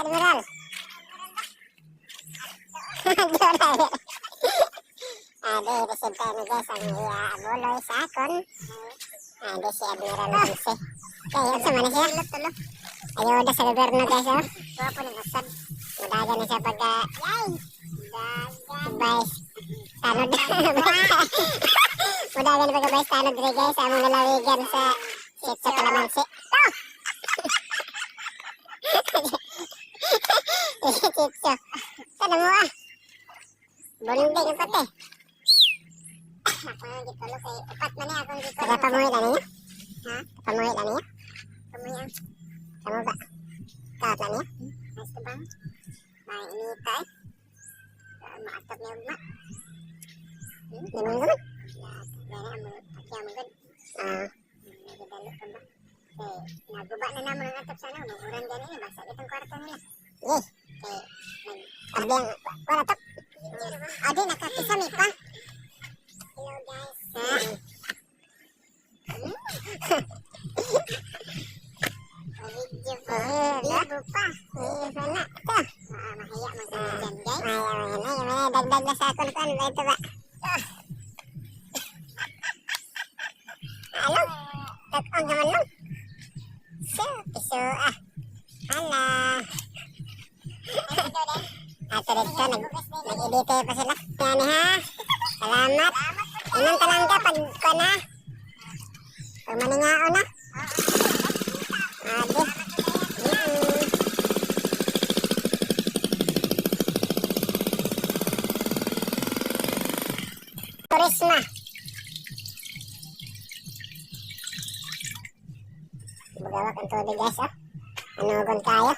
Admiral. Ade, receive tayo ni guys ang buloy sa akon. Ade si Admiral Ponce. Kaya sa mana siya? Ayuda sa gobyerno guys, oh. Guwapo ng asad. Madagan na siya pag vice tanod. Madagan na pag vice tanod rin guys. Among nalawigan sa Sitso Calamansi. Sitso. Sana mo ah. Bulunding ang pati. Ako nga gitulo kay upat man niya akong gitulo. Kaya pamuhi na niya? Ha? Pamuhi na niya? Pamuhi ang. Kamu ba? Kaat na niya? Ayos ka ba? May inita eh. Maatap niya ugma. Limang naman? Gana ang pakya mo gud. Nagdalo ka ba? Kaya naguba na naman ang atap sana. Maguran gani niya. Basta itong kwarto nila. Yes. Kaya nag-abdeng. Wala top. Adi, nakakisami pa. Hello guys. Video pa. Libo pa. Sana. Ito. Mahaya man sa dyan guys. Mahaya. Dagdag na sa akon ko. Ano ba ito ba? Ano? Tatang naman lang. So, piso ah. Hala. Ato dito, nag-edite pa sila. Yan ha. Salamat. Inang talangga pag ko na. Pag maningao na. Ade. Turisma. Magawak ang tubig guys, oh. Anugon tayo.